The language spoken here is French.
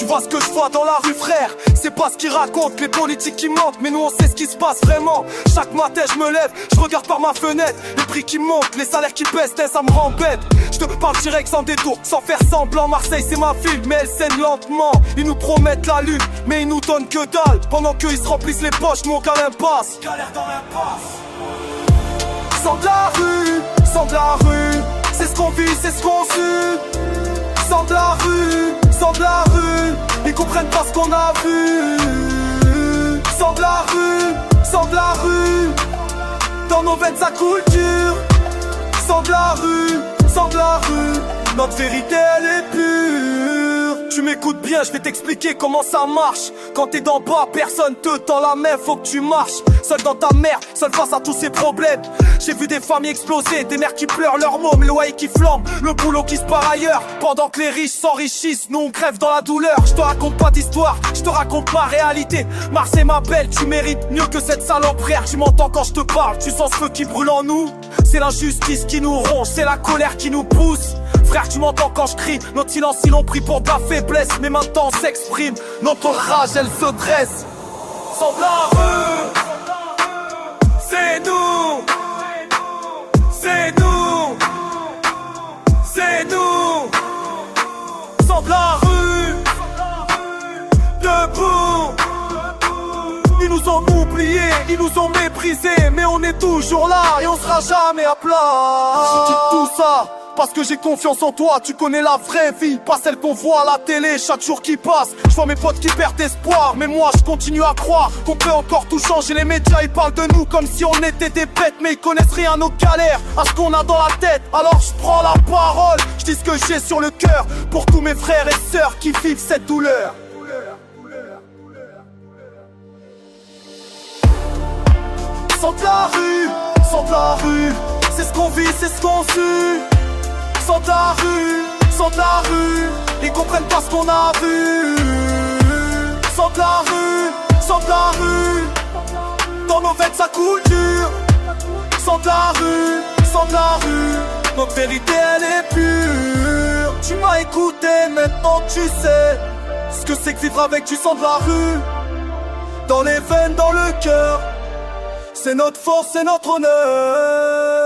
vois ce que je vois dans la rue, frère. C'est pas ce qu'ils racontent, les politiques qui mentent, mais nous on sait ce qui se passe vraiment. Chaque matin je me lève, je regarde par ma fenêtre, les prix qui montent, les salaires qui baissent, ça me rend bête. Je te parle direct sans détour, sans faire semblant. Marseille c'est ma ville, mais elle saigne lentement. Ils nous promettent la lune, mais ils nous donnent que dalle. Pendant qu'ils se remplissent les poches, nous on galère passe. Galère dans l'impasse. Sans de la rue, sans de la rue, c'est ce qu'on vit, c'est ce qu'on sue. Sans de la rue, sans de la rue, ils comprennent pas ce qu'on a vu. Sans de la rue, sans de la rue, dans nos veines ça coule dur. Sans de la rue, sans de la rue, notre vérité elle est pure. Tu m'écoutes bien, je vais t'expliquer comment ça marche. Quand t'es d'en bas, personne te tend la main, faut que tu marches. Seul dans ta merde, seul face à tous ces problèmes. J'ai vu des familles exploser, des mères qui pleurent leurs mômes, le loyer qui flambe, le boulot qui se part ailleurs. Pendant que les riches s'enrichissent, nous on crève dans la douleur. Je te raconte pas d'histoire, je te raconte ma réalité. Marseille m'appelle, tu mérites mieux que cette salope, frère. Tu m'entends quand je te parle, tu sens ce feu qui brûle en nous. C'est l'injustice qui nous ronge, c'est la colère qui nous pousse. Frère, tu m'entends quand je crie, notre silence ils l'ont pris pour de la faiblesse. Mais maintenant on s'exprime, notre rage elle se dresse. Sans de la rue, c'est nous, c'est nous, c'est nous. Sans de la rue, debout. Ils nous ont oubliés, ils nous ont méprisés, mais on est toujours là et on sera jamais à plat. Je dis tout ça parce que j'ai confiance en toi, tu connais la vraie vie, pas celle qu'on voit à la télé chaque jour qui passe. Je vois mes potes qui perdent espoir, mais moi je continue à croire qu'on peut encore tout changer. Les médias ils parlent de nous comme si on était des bêtes, mais ils connaissent rien à nos galères, à ce qu'on a dans la tête. Alors je prends la parole, je dis ce que j'ai sur le cœur, pour tous mes frères et sœurs qui vivent cette douleur. Sans de la rue, sans de la rue, c'est ce qu'on vit, c'est ce qu'on sue. Sans de la rue, sans de la rue, ils comprennent pas ce qu'on a vu. Sans de la rue, sans de la rue, dans nos veines ça coule dur. Sans de la rue, sans de la rue, notre vérité elle est pure. Tu m'as écouté, maintenant tu sais ce que c'est que vivre avec du sang de la rue. Dans les veines, dans le cœur, c'est notre force, c'est notre honneur.